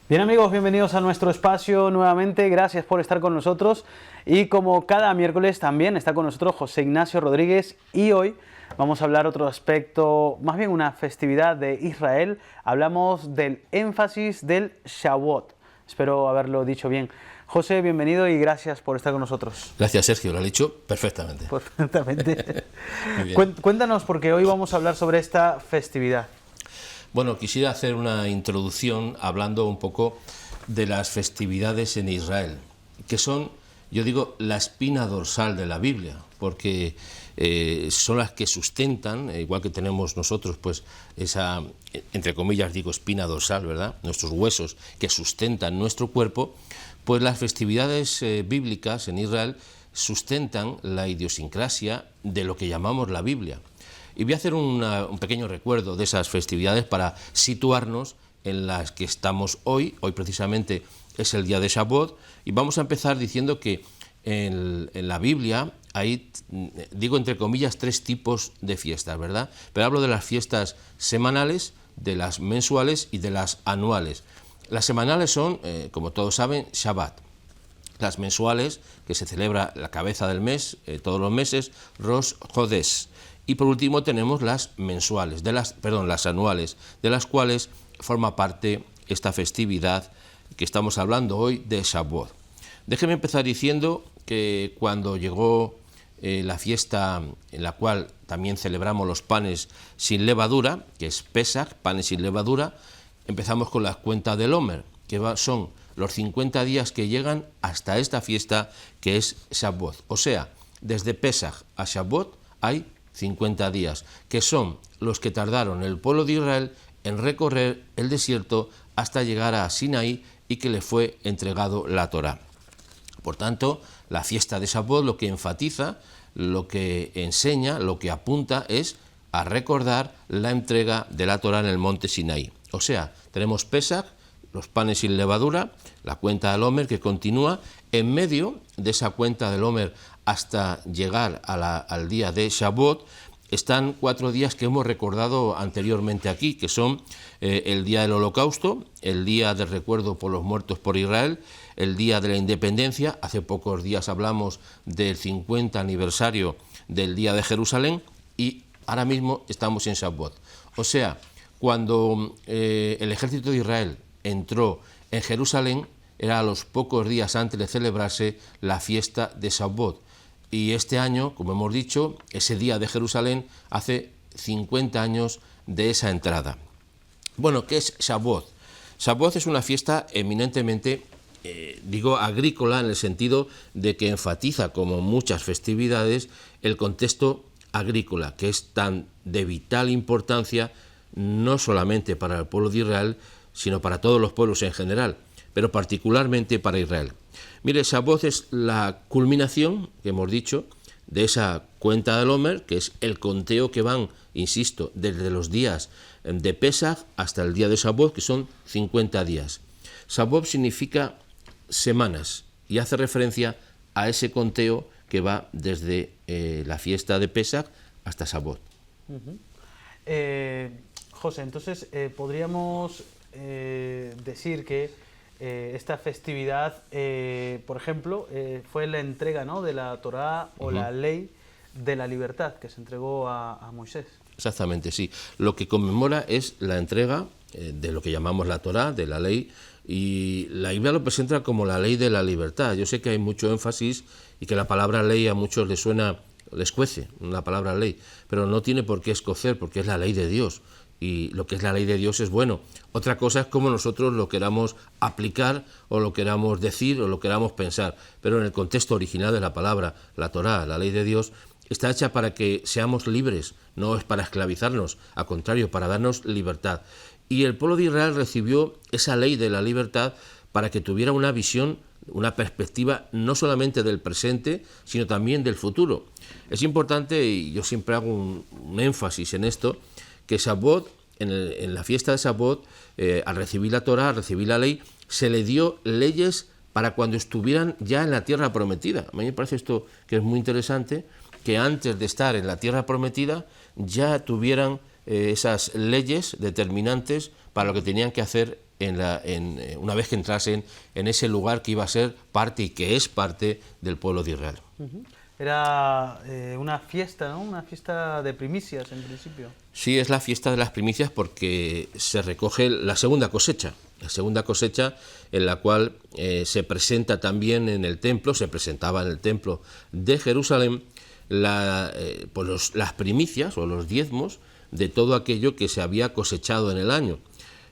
Bien amigos, bienvenidos a nuestro espacio nuevamente, gracias por estar con nosotros y como cada miércoles también está con nosotros José Ignacio Rodríguez y hoy vamos a hablar otro aspecto, más bien una festividad de Israel, hablamos del énfasis del Shavuot, espero haberlo dicho bien. José, bienvenido y gracias por estar con nosotros. Gracias, Sergio, lo ha dicho perfectamente. Perfectamente. Muy bien. Cuéntanos porque hoy vamos a hablar sobre esta festividad. Bueno, quisiera hacer una introducción hablando un poco de las festividades en Israel, que son, yo digo, la espina dorsal de la Biblia, porque son las que sustentan, igual que tenemos nosotros, pues esa, entre comillas digo, espina dorsal, ¿verdad? Nuestros huesos que sustentan nuestro cuerpo, pues las festividades bíblicas en Israel sustentan la idiosincrasia de lo que llamamos la Biblia. Y voy a hacer un pequeño recuerdo de esas festividades para situarnos en las que estamos hoy. Hoy precisamente es el día de Shavuot y vamos a empezar diciendo que en la Biblia hay, digo entre comillas, tres tipos de fiestas, ¿verdad? Pero hablo de las fiestas semanales, de las mensuales y de las anuales. Las semanales son, como todos saben, Shabbat. Las mensuales, que se celebra la cabeza del mes, todos los meses, Rosh Chodesh. Y por último tenemos las mensuales, las anuales, de las cuales forma parte esta festividad que estamos hablando hoy de Shavuot. Déjeme empezar diciendo que cuando llegó la fiesta en la cual también celebramos los panes sin levadura, que es Pesach, panes sin levadura, empezamos con la cuenta del Omer, que son los 50 días que llegan hasta esta fiesta que es Shavuot. O sea, desde Pesach a Shavuot hay 50 días, que son los que tardaron el pueblo de Israel en recorrer el desierto hasta llegar a Sinaí y que le fue entregado la Torá. Por tanto, la fiesta de Shavuot lo que enfatiza, lo que enseña, lo que apunta es a recordar la entrega de la Torá en el monte Sinaí. O sea, tenemos Pesach, los panes sin levadura, la cuenta del Omer que continúa, en medio de esa cuenta del Omer hasta llegar al día de Shavuot, están 4 días que hemos recordado anteriormente aquí, que son el día del Holocausto, el día de recuerdo por los muertos por Israel, el día de la Independencia, hace pocos días hablamos del 50 aniversario del día de Jerusalén y ahora mismo estamos en Shavuot. O sea, cuando el ejército de Israel entró en Jerusalén, era a los pocos días antes de celebrarse la fiesta de Shavuot. Y este año, como hemos dicho, ese día de Jerusalén hace 50 años de esa entrada. Bueno, ¿qué es Shavuot? Shavuot es una fiesta eminentemente, agrícola, en el sentido de que enfatiza, como muchas festividades, el contexto agrícola, que es tan de vital importancia, no solamente para el pueblo de Israel, sino para todos los pueblos en general, pero particularmente para Israel. Mire, Shavuot es la culminación, que hemos dicho, de esa cuenta del Omer, que es el conteo que van, insisto, desde los días de Pesach hasta el día de Shavuot, que son 50 días. Shavuot significa semanas y hace referencia a ese conteo que va desde la fiesta de Pesach hasta Shavuot. José, entonces podríamos decir que esta festividad, por ejemplo, fue la entrega, ¿no?, de la Torá o la ley de la libertad que se entregó a Moisés. Exactamente, sí. Lo que conmemora es la entrega de lo que llamamos la Torá, de la ley, y la Biblia lo presenta como la ley de la libertad. Yo sé que hay mucho énfasis y que la palabra ley a muchos les suena, les cuece, la palabra ley, pero no tiene por qué escocer, porque es la ley de Dios. Y lo que es la ley de Dios es bueno. Otra cosa es cómo nosotros lo queramos aplicar o lo queramos decir o lo queramos pensar. Pero en el contexto original de la palabra, la Torá, la ley de Dios, está hecha para que seamos libres, no es para esclavizarnos, al contrario, para darnos libertad. Y el pueblo de Israel recibió esa ley de la libertad para que tuviera una visión, una perspectiva no solamente del presente, sino también del futuro. Es importante, y yo siempre hago un énfasis en esto, que Shavuot, en la fiesta de Shavuot, al recibir la Torá, al recibir la ley, se le dio leyes para cuando estuvieran ya en la tierra prometida. A mí me parece esto que es muy interesante, que antes de estar en la tierra prometida ya tuvieran esas leyes determinantes para lo que tenían que hacer una vez que entrasen en ese lugar que iba a ser parte y que es parte del pueblo de Israel. Era una fiesta, ¿no? Una fiesta de primicias en principio. Sí, es la fiesta de las primicias porque se recoge la segunda cosecha en la cual se presenta también en el templo, se presentaba en el templo de Jerusalén pues las primicias o los diezmos de todo aquello que se había cosechado en el año.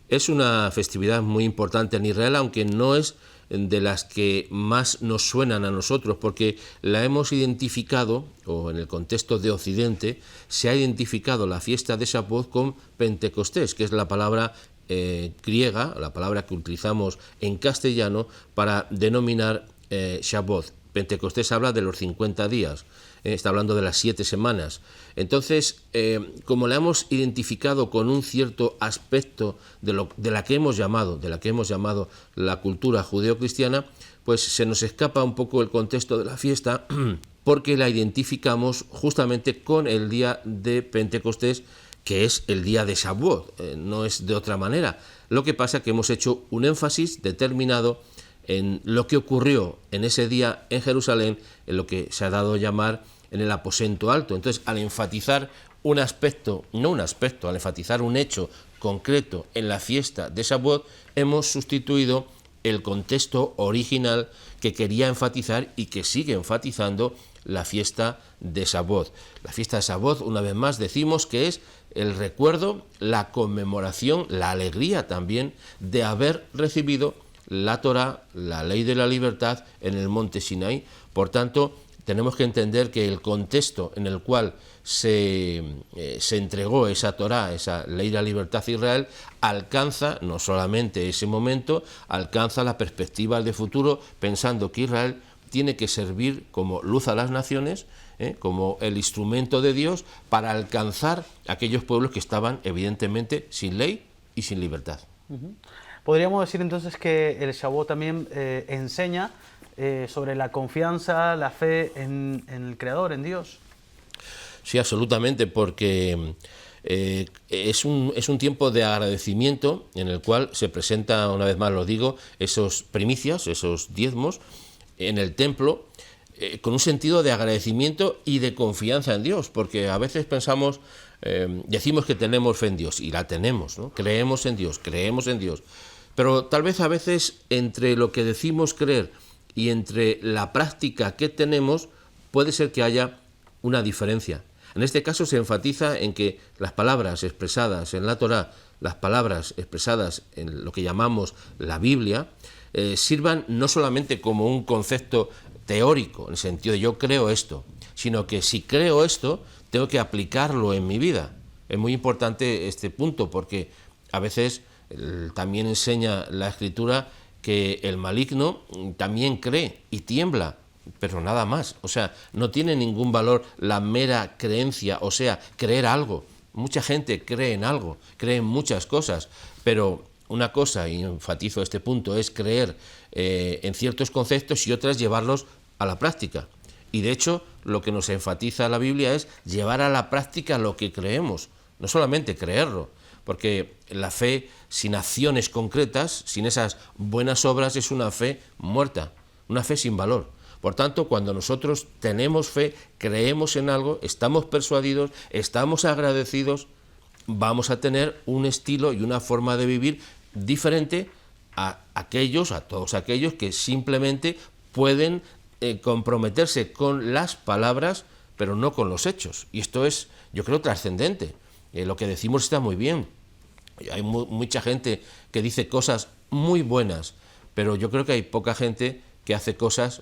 Es una festividad muy importante en Israel, aunque no es de las que más nos suenan a nosotros, porque la hemos identificado, o en el contexto de Occidente, se ha identificado la fiesta de Shavuot con Pentecostés, que es la palabra griega, la palabra que utilizamos en castellano para denominar Shavuot. Pentecostés habla de los 50 días, está hablando de las 7 semanas. Entonces, como la hemos identificado con un cierto aspecto de la que hemos llamado la cultura judeocristiana, pues se nos escapa un poco el contexto de la fiesta porque la identificamos justamente con el día de Pentecostés, que es el día de Shavuot, no es de otra manera. Lo que pasa es que hemos hecho un énfasis determinado en lo que ocurrió en ese día en Jerusalén, en lo que se ha dado a llamar en el aposento alto. Entonces, al enfatizar al enfatizar un hecho concreto en la fiesta de Shavuot, hemos sustituido el contexto original que quería enfatizar y que sigue enfatizando la fiesta de Shavuot. La fiesta de Shavuot, una vez más, decimos que es el recuerdo, la conmemoración, la alegría también de haber recibido la Torá, la ley de la libertad, en el monte Sinaí. Por tanto, tenemos que entender que el contexto en el cual se entregó esa Torá, esa ley de la libertad a Israel, alcanza no solamente ese momento, alcanza la perspectiva de futuro, pensando que Israel tiene que servir como luz a las naciones, como el instrumento de Dios para alcanzar a aquellos pueblos que estaban evidentemente sin ley y sin libertad. Podríamos decir entonces que el Shavuot también enseña sobre la confianza, la fe en el Creador, en Dios. Sí, absolutamente, porque es un tiempo de agradecimiento en el cual se presenta, una vez más lo digo, esos primicias, esos diezmos en el templo, con un sentido de agradecimiento y de confianza en Dios, porque a veces pensamos, decimos que tenemos fe en Dios, y la tenemos, ¿no? Creemos en Dios, pero tal vez a veces entre lo que decimos creer y entre la práctica que tenemos puede ser que haya una diferencia. En este caso se enfatiza en que las palabras expresadas en la Torá, las palabras expresadas en lo que llamamos la Biblia, sirvan no solamente como un concepto teórico, en el sentido de yo creo esto, sino que si creo esto, tengo que aplicarlo en mi vida. Es muy importante este punto porque a veces también enseña la Escritura que el maligno también cree y tiembla, pero nada más. O sea, no tiene ningún valor la mera creencia, o sea, creer algo. Mucha gente cree en algo, cree en muchas cosas, pero una cosa, y enfatizo este punto, es creer en ciertos conceptos y otras llevarlos a la práctica. Y de hecho, lo que nos enfatiza la Biblia es llevar a la práctica lo que creemos, no solamente creerlo, porque la fe sin acciones concretas, sin esas buenas obras, es una fe muerta, una fe sin valor. Por tanto, cuando nosotros tenemos fe, creemos en algo, estamos persuadidos, estamos agradecidos, vamos a tener un estilo y una forma de vivir diferente a todos aquellos que simplemente pueden comprometerse con las palabras, pero no con los hechos. Y esto es, yo creo, trascendente. Lo que decimos está muy bien. Hay mucha gente que dice cosas muy buenas, pero yo creo que hay poca gente que hace cosas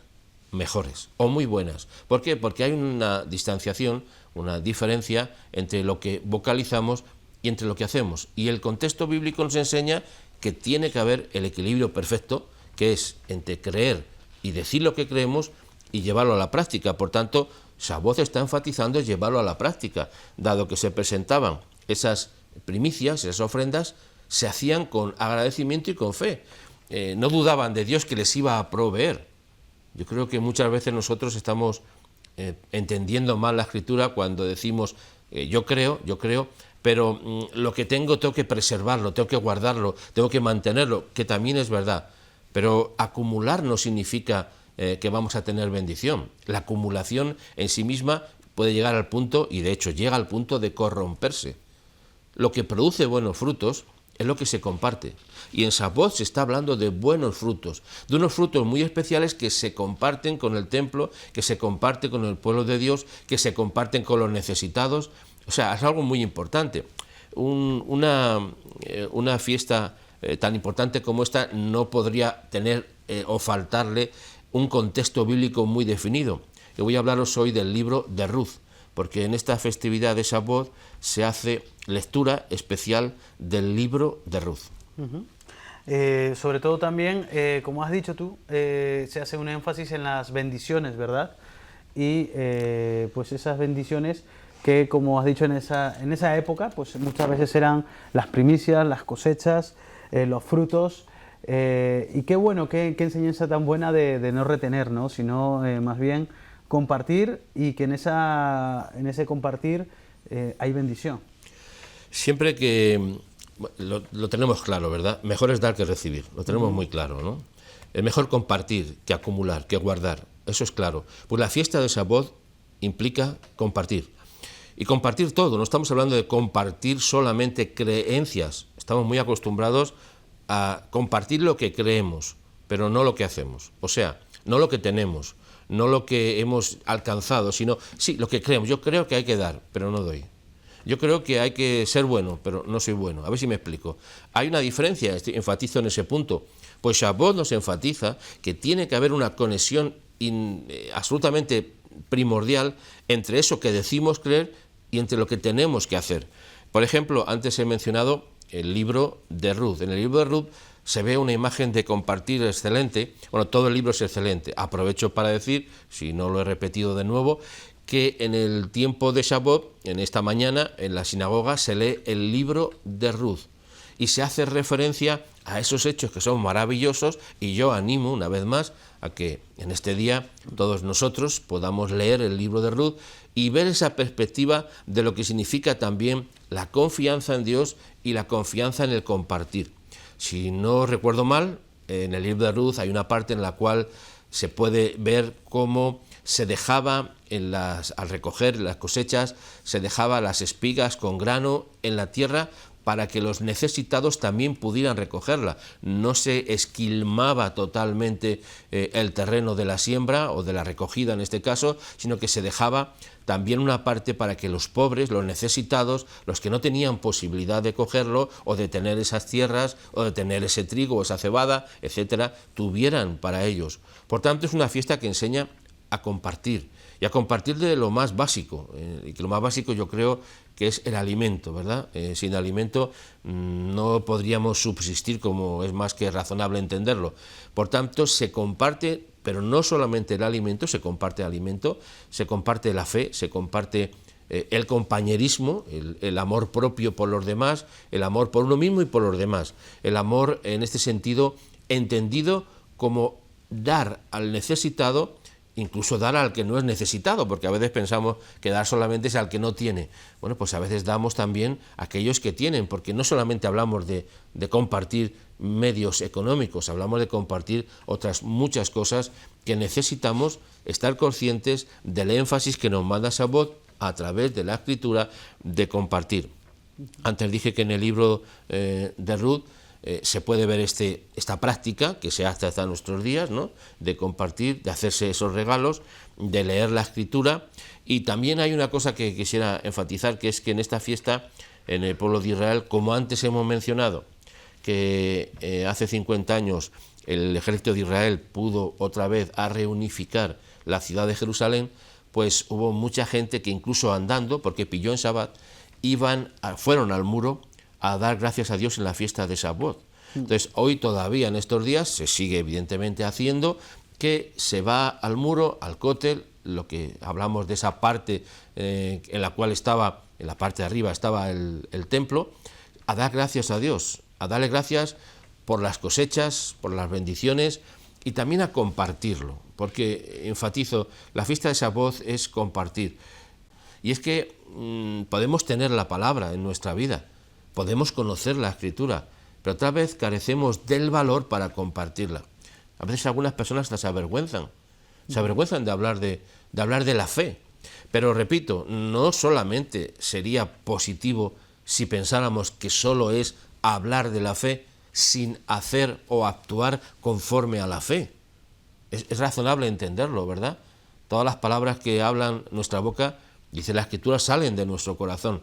mejores o muy buenas. ¿Por qué? Porque hay una distanciación, una diferencia entre lo que vocalizamos y entre lo que hacemos. Y el contexto bíblico nos enseña que tiene que haber el equilibrio perfecto, que es entre creer y decir lo que creemos y llevarlo a la práctica. Por tanto, Shavuot está enfatizando llevarlo a la práctica, dado que se presentaban esas primicias, esas ofrendas, se hacían con agradecimiento y con fe. No dudaban de Dios que les iba a proveer. Yo creo que muchas veces nosotros estamos entendiendo mal la Escritura cuando decimos yo creo, pero lo que tengo que preservarlo, tengo que guardarlo, tengo que mantenerlo, que también es verdad. Pero acumular no significa que vamos a tener bendición. La acumulación en sí misma puede llegar al punto, y de hecho llega al punto de corromperse. Lo que produce buenos frutos es lo que se comparte. Y en Shavuot se está hablando de buenos frutos, de unos frutos muy especiales que se comparten con el templo, que se comparten con el pueblo de Dios, que se comparten con los necesitados. O sea, es algo muy importante. Una fiesta tan importante como esta no podría tener o faltarle un contexto bíblico muy definido. Yo voy a hablaros hoy del libro de Ruth, porque en esta festividad de Shavuot se hace lectura especial del libro de Ruth. Sobre todo también, como has dicho tú, se hace un énfasis en las bendiciones, ¿verdad? Y pues esas bendiciones que, como has dicho, en esa época, pues muchas veces eran las primicias, las cosechas, los frutos. Y qué bueno, qué enseñanza tan buena de no retener, ¿no? Sino más bien compartir, y que en ese compartir hay bendición. Siempre que lo tenemos claro, ¿verdad? Mejor es dar que recibir, lo tenemos muy claro, ¿no? Es mejor compartir que acumular, que guardar, eso es claro. Pues la fiesta de Shavuot implica compartir. Y compartir todo, no estamos hablando de compartir solamente creencias, estamos muy acostumbrados a compartir lo que creemos, pero no lo que hacemos. O sea, no lo que tenemos, no lo que hemos alcanzado, sino, sí, lo que creemos. Yo creo que hay que dar, pero no doy. Yo creo que hay que ser bueno, pero no soy bueno. A ver si me explico. Hay una diferencia, enfatizo en ese punto. Pues Shavuot nos enfatiza que tiene que haber una conexión absolutamente primordial entre eso que decimos creer y entre lo que tenemos que hacer. Por ejemplo, antes he mencionado el libro de Ruth. En el libro de Ruth se ve una imagen de compartir excelente. Bueno, todo el libro es excelente. Aprovecho para decir, si no lo he repetido de nuevo, que en el tiempo de Shavuot, en esta mañana, en la sinagoga, se lee el libro de Ruth y se hace referencia a esos hechos que son maravillosos, y yo animo una vez más a que en este día todos nosotros podamos leer el libro de Ruth y ver esa perspectiva de lo que significa también la confianza en Dios y la confianza en el compartir. Si no recuerdo mal, en el libro de Ruth hay una parte en la cual se puede ver cómo se dejaba al recoger las cosechas, se dejaba las espigas con grano en la tierra para que los necesitados también pudieran recogerla. No se esquilmaba totalmente el terreno de la siembra o de la recogida en este caso, sino que se dejaba también una parte para que los pobres, los necesitados, los que no tenían posibilidad de cogerlo o de tener esas tierras o de tener ese trigo o esa cebada, etcétera, tuvieran para ellos. Por tanto, es una fiesta que enseña a compartir, y a compartir de lo más básico, y que lo más básico yo creo que es el alimento, ¿verdad? Sin alimento no podríamos subsistir, como es más que razonable entenderlo. Por tanto, se comparte, pero no solamente el alimento, se comparte la fe, se comparte el compañerismo, el amor propio por los demás, el amor por uno mismo y por los demás, el amor en este sentido entendido como dar al necesitado, incluso dar al que no es necesitado, porque a veces pensamos que dar solamente es al que no tiene. Bueno, pues a veces damos también a aquellos que tienen, porque no solamente hablamos de compartir medios económicos, hablamos de compartir otras muchas cosas que necesitamos estar conscientes del énfasis que nos manda Shavuot a través de la escritura de compartir. Antes dije que en el libro de Ruth se puede ver esta práctica que se hace hasta nuestros días, ¿no?, de compartir, de hacerse esos regalos, de leer la escritura. Y también hay una cosa que quisiera enfatizar, que es que en esta fiesta, en el pueblo de Israel, como antes hemos mencionado, que hace 50 años el ejército de Israel pudo otra vez a reunificar la ciudad de Jerusalén, pues hubo mucha gente que incluso andando, porque pilló en Shabbat, fueron al muro a dar gracias a Dios en la fiesta de Shavuot. Entonces, hoy todavía en estos días se sigue evidentemente haciendo, que se va al muro, al cótel, lo que hablamos de esa parte en la cual estaba, en la parte de arriba estaba el templo, a dar gracias a Dios, a darle gracias por las cosechas, por las bendiciones, y también a compartirlo, porque enfatizo, la fiesta de Shavuot es compartir. Y es que podemos tener la palabra en nuestra vida, podemos conocer la Escritura, pero otra vez carecemos del valor para compartirla. A veces algunas personas se avergüenzan de hablar de la fe. Pero repito, no solamente sería positivo si pensáramos que solo es hablar de la fe sin hacer o actuar conforme a la fe. Es razonable entenderlo, ¿verdad? Todas las palabras que hablan nuestra boca, dice la Escritura, salen de nuestro corazón.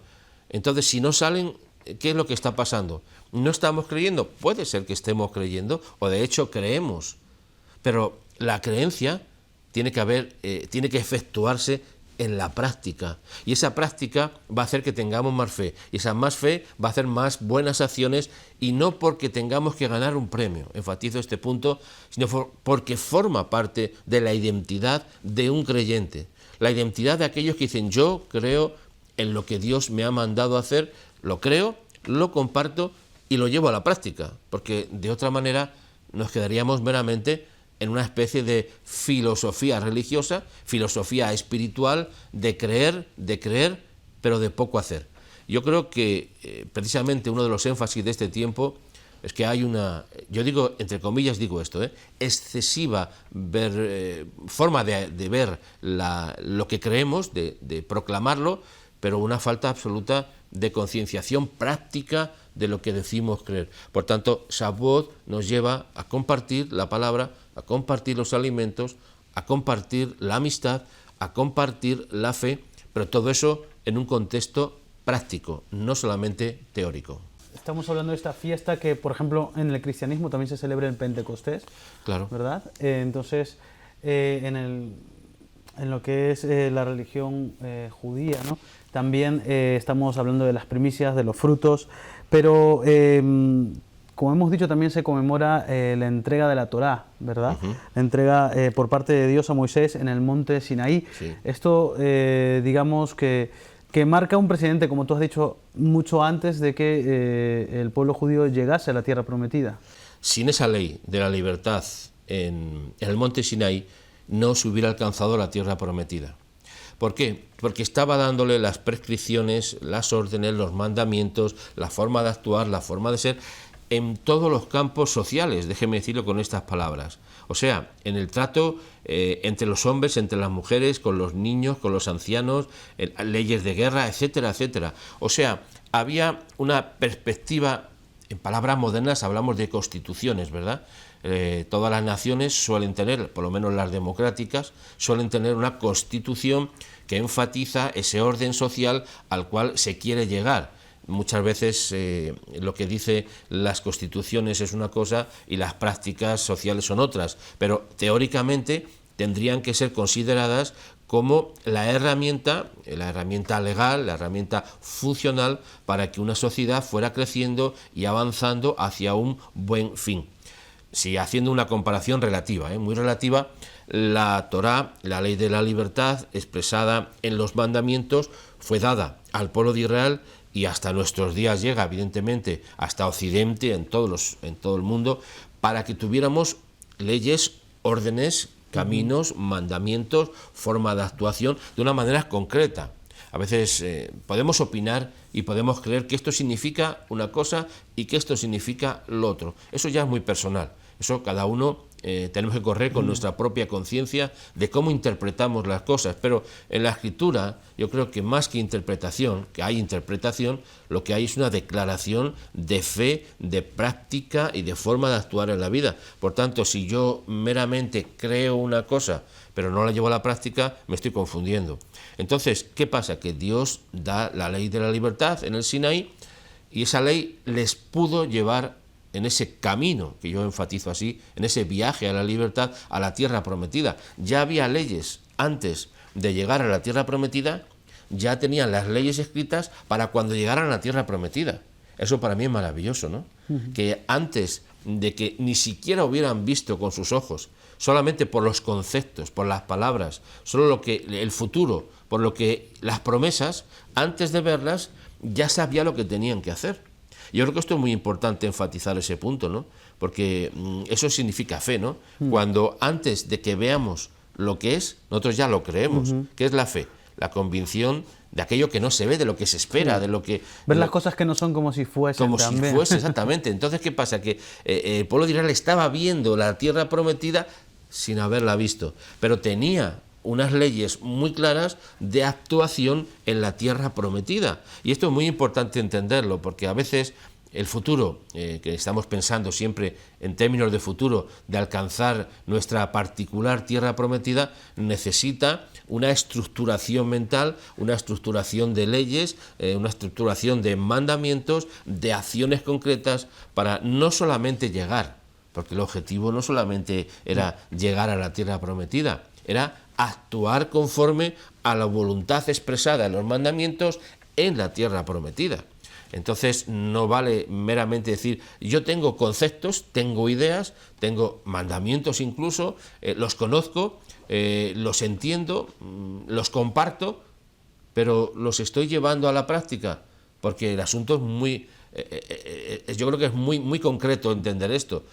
Entonces, si no salen, ¿qué es lo que está pasando? ¿No estamos creyendo? Puede ser que estemos creyendo, o de hecho creemos, pero la creencia tiene que efectuarse en la práctica, y esa práctica va a hacer que tengamos más fe, y esa más fe va a hacer más buenas acciones, y no porque tengamos que ganar un premio, enfatizo este punto, sino porque forma parte de la identidad de un creyente, la identidad de aquellos que dicen: yo creo en lo que Dios me ha mandado a hacer, lo creo, lo comparto y lo llevo a la práctica, porque de otra manera nos quedaríamos meramente en una especie de filosofía religiosa, filosofía espiritual, de creer, pero de poco hacer. Yo creo que precisamente uno de los énfasis de este tiempo es que hay una, yo digo, entre comillas digo esto, excesiva forma de ver lo que creemos, de proclamarlo, pero una falta absoluta de concienciación práctica de lo que decimos creer. Por tanto, Shavuot nos lleva a compartir la palabra, a compartir los alimentos, a compartir la amistad, a compartir la fe, pero todo eso en un contexto práctico, no solamente teórico. Estamos hablando de esta fiesta que, por ejemplo, en el cristianismo también se celebra en Pentecostés, claro, ¿verdad? Entonces, en lo que es la religión judía, ¿no? También estamos hablando de las primicias, de los frutos, pero como hemos dicho, también se conmemora la entrega de la Torá, ¿verdad? Uh-huh. La entrega por parte de Dios a Moisés en el monte Sinaí. Sí. Esto, digamos que marca un precedente, como tú has dicho, mucho antes de que el pueblo judío llegase a la tierra prometida. Sin esa ley de la libertad en el monte Sinaí, no se hubiera alcanzado la tierra prometida. ¿Por qué? Porque estaba dándole las prescripciones, las órdenes, los mandamientos, la forma de actuar, la forma de ser, en todos los campos sociales, déjeme decirlo con estas palabras. O sea, en el trato entre los hombres, entre las mujeres, con los niños, con los ancianos, leyes de guerra, etcétera, etcétera. O sea, había una perspectiva, en palabras modernas hablamos de constituciones, ¿verdad? Todas las naciones suelen tener, por lo menos las democráticas, suelen tener una constitución que enfatiza ese orden social al cual se quiere llegar. Muchas veces lo que dice las constituciones es una cosa y las prácticas sociales son otras, pero teóricamente tendrían que ser consideradas como la herramienta legal, la herramienta funcional para que una sociedad fuera creciendo y avanzando hacia un buen fin. Si haciendo una comparación relativa, muy relativa, la Torá, la ley de la libertad expresada en los mandamientos, fue dada al pueblo de Israel y hasta nuestros días llega, evidentemente, hasta Occidente, en todo el mundo, para que tuviéramos leyes, órdenes, caminos, mandamientos, forma de actuación de una manera concreta. A veces podemos opinar y podemos creer que esto significa una cosa y que esto significa lo otro. Eso ya es muy personal. Eso cada uno tenemos que correr con nuestra propia conciencia de cómo interpretamos las cosas. Pero en la Escritura yo creo que más que interpretación, que hay interpretación, lo que hay es una declaración de fe, de práctica y de forma de actuar en la vida. Por tanto, si yo meramente creo una cosa pero no la llevo a la práctica, me estoy confundiendo. Entonces, ¿qué pasa? Que Dios da la ley de la libertad en el Sinaí y esa ley les pudo llevar en ese camino, que yo enfatizo así, en ese viaje a la libertad, a la tierra prometida. Ya había leyes antes de llegar a la tierra prometida, ya tenían las leyes escritas para cuando llegaran a la tierra prometida. Eso para mí es maravilloso, ¿no? Uh-huh. Que antes de que ni siquiera hubieran visto con sus ojos, solamente por los conceptos, por las palabras, solo lo que el futuro, por lo que las promesas, antes de verlas, ya sabía lo que tenían que hacer. Yo creo que esto es muy importante enfatizar ese punto, ¿no? Porque eso significa fe, ¿no? Cuando antes de que veamos lo que es, nosotros ya lo creemos. ¿Qué es la fe? la convicción de aquello que no se ve, de lo que se espera, de lo que... Ver las cosas que no son como si fuesen como también. si fuese, exactamente. Entonces, ¿qué pasa? Que el pueblo de Israel estaba viendo la tierra prometida sin haberla visto, pero tenía unas leyes muy claras de actuación en la tierra prometida. Y esto es muy importante entenderlo, porque a veces el futuro, que estamos pensando siempre en términos de futuro, de alcanzar nuestra particular tierra prometida, necesita una estructuración mental, una estructuración de leyes, una estructuración de mandamientos, de acciones concretas, para no solamente llegar, porque el objetivo no solamente era llegar a la tierra prometida, era actuar conforme a la voluntad expresada en los mandamientos en la tierra prometida. Entonces no vale meramente decir, yo tengo conceptos, tengo ideas, tengo mandamientos incluso, los conozco, los entiendo, los comparto, pero los estoy llevando a la práctica, porque el asunto es muy, yo creo que es muy concreto entender esto.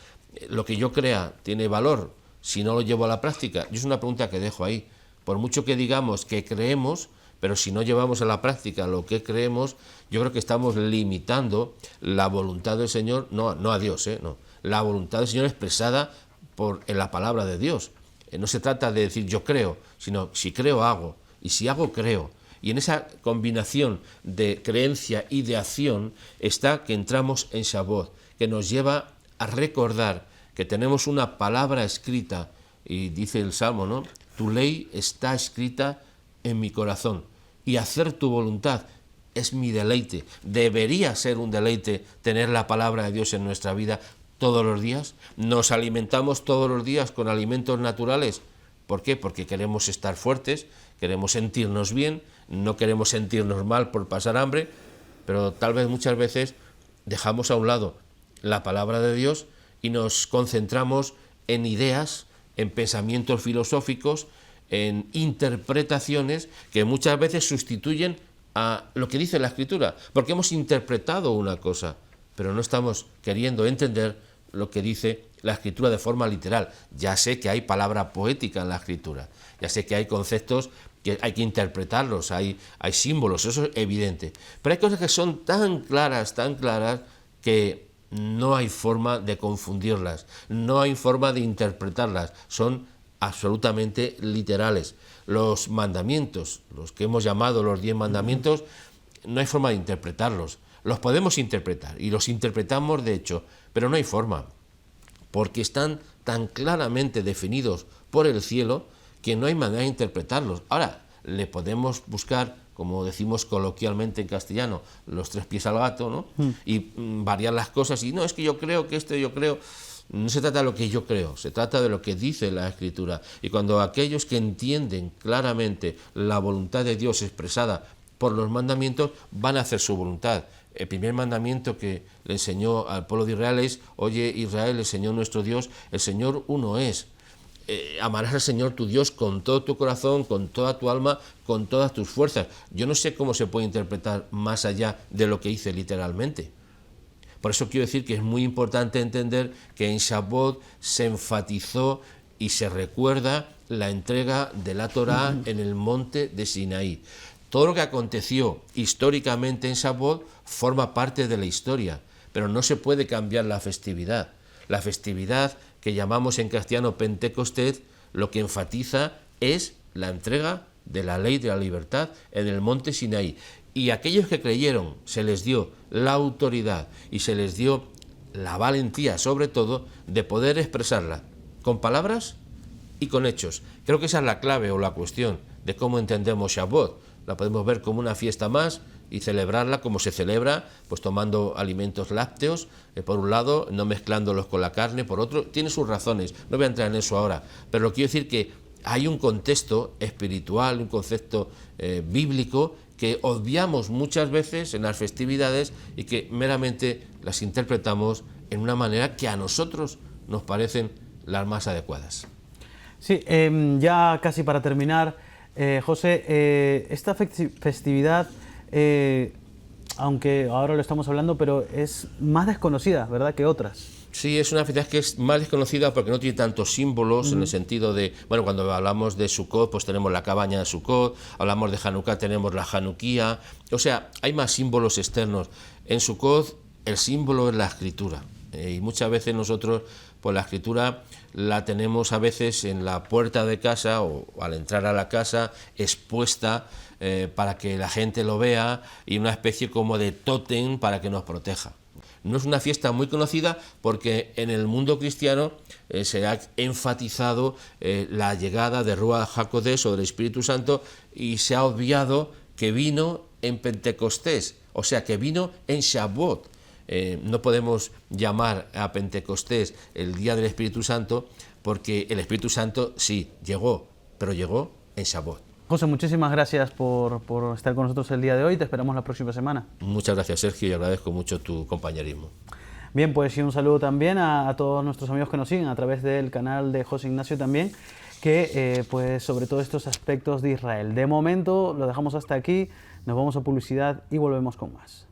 Lo que yo crea tiene valor si no lo llevo a la práctica. Y es una pregunta que dejo ahí. Por mucho que digamos que creemos, pero si no llevamos a la práctica lo que creemos, yo creo que estamos limitando la voluntad del Señor, no a Dios, no, la voluntad del Señor expresada en la palabra de Dios. No se trata de decir yo creo, sino si creo hago, y si hago creo. Y en esa combinación de creencia y de acción está que entramos en Shavuot, que nos lleva a recordar que tenemos una palabra escrita, y dice el Salmo, ¿no? Tu ley está escrita en mi corazón, y hacer tu voluntad es mi deleite. Debería ser un deleite tener la palabra de Dios en nuestra vida todos los días. Nos alimentamos todos los días con alimentos naturales. ¿Por qué? Porque queremos estar fuertes, queremos sentirnos bien, no queremos sentirnos mal por pasar hambre, pero tal vez muchas veces dejamos a un lado la palabra de Dios y nos concentramos en ideas, en pensamientos filosóficos, en interpretaciones que muchas veces sustituyen a lo que dice la Escritura, porque hemos interpretado una cosa, pero no estamos queriendo entender lo que dice la Escritura de forma literal. Ya sé que hay palabra poética en la Escritura, ya sé que hay conceptos que hay que interpretarlos, hay símbolos, eso es evidente, pero hay cosas que son tan claras, que no hay forma de confundirlas, no hay forma de interpretarlas, son absolutamente literales. Los mandamientos, los que hemos llamado los 10 mandamientos, no hay forma de interpretarlos. Los podemos interpretar y los interpretamos de hecho, pero no hay forma, porque están tan claramente definidos por el cielo que no hay manera de interpretarlos. Ahora, le podemos buscar, como decimos coloquialmente en castellano, los 3 pies al gato, ¿no? Y variar las cosas, y no, es que yo creo que esto, yo creo... No se trata de lo que yo creo, se trata de lo que dice la Escritura. Y cuando aquellos que entienden claramente la voluntad de Dios expresada por los mandamientos van a hacer su voluntad. El primer mandamiento que le enseñó al pueblo de Israel es: oye Israel, el Señor nuestro Dios, el Señor uno es. Amarás al Señor tu Dios con todo tu corazón, con toda tu alma, con todas tus fuerzas. Yo no sé cómo se puede interpretar más allá de lo que dice literalmente. Por eso quiero decir que es muy importante entender que en Shavuot se enfatizó y se recuerda la entrega de la Torá en el monte de Sinaí. Todo lo que aconteció históricamente en Shavuot forma parte de la historia, pero no se puede cambiar la festividad. La festividad que llamamos en castellano Pentecostés, lo que enfatiza es la entrega de la ley de la libertad en el monte Sinaí. Y aquellos que creyeron se les dio la autoridad y se les dio la valentía, sobre todo, de poder expresarla con palabras y con hechos. Creo que esa es la clave o la cuestión de cómo entendemos Shavuot. La podemos ver como una fiesta más y celebrarla como se celebra, pues tomando alimentos lácteos, por un lado, no mezclándolos con la carne, por otro. Tiene sus razones, no voy a entrar en eso ahora, pero lo quiero decir que hay un contexto espiritual, un concepto bíblico que obviamos muchas veces en las festividades y que meramente las interpretamos en una manera que a nosotros nos parecen las más adecuadas. Sí, ya casi para terminar, José, esta festividad, aunque ahora lo estamos hablando, pero es más desconocida, ¿verdad?, que otras. Sí, es una festividad que es más desconocida porque no tiene tantos símbolos en el sentido de, bueno, cuando hablamos de Sukkot, pues tenemos la cabaña de Sukkot, hablamos de Hanukkah, tenemos la Hanukkía, o sea, hay más símbolos externos. En Sukkot el símbolo es la escritura, y muchas veces nosotros, pues la escritura la tenemos a veces en la puerta de casa o al entrar a la casa expuesta para que la gente lo vea y una especie como de tótem para que nos proteja. No es una fiesta muy conocida porque en el mundo cristiano se ha enfatizado la llegada de Ruach HaKodesh o del Espíritu Santo y se ha obviado que vino en Pentecostés, o sea que vino en Shavuot. No podemos llamar a Pentecostés el día del Espíritu Santo porque el Espíritu Santo sí llegó, pero llegó en Shavuot. José, muchísimas gracias por estar con nosotros el día de hoy. Te esperamos la próxima semana. Muchas gracias, Sergio, y agradezco mucho tu compañerismo. Bien, pues y un saludo también a todos nuestros amigos que nos siguen a través del canal de José Ignacio también, que pues sobre todo estos aspectos de Israel. De momento lo dejamos hasta aquí, nos vamos a publicidad y volvemos con más.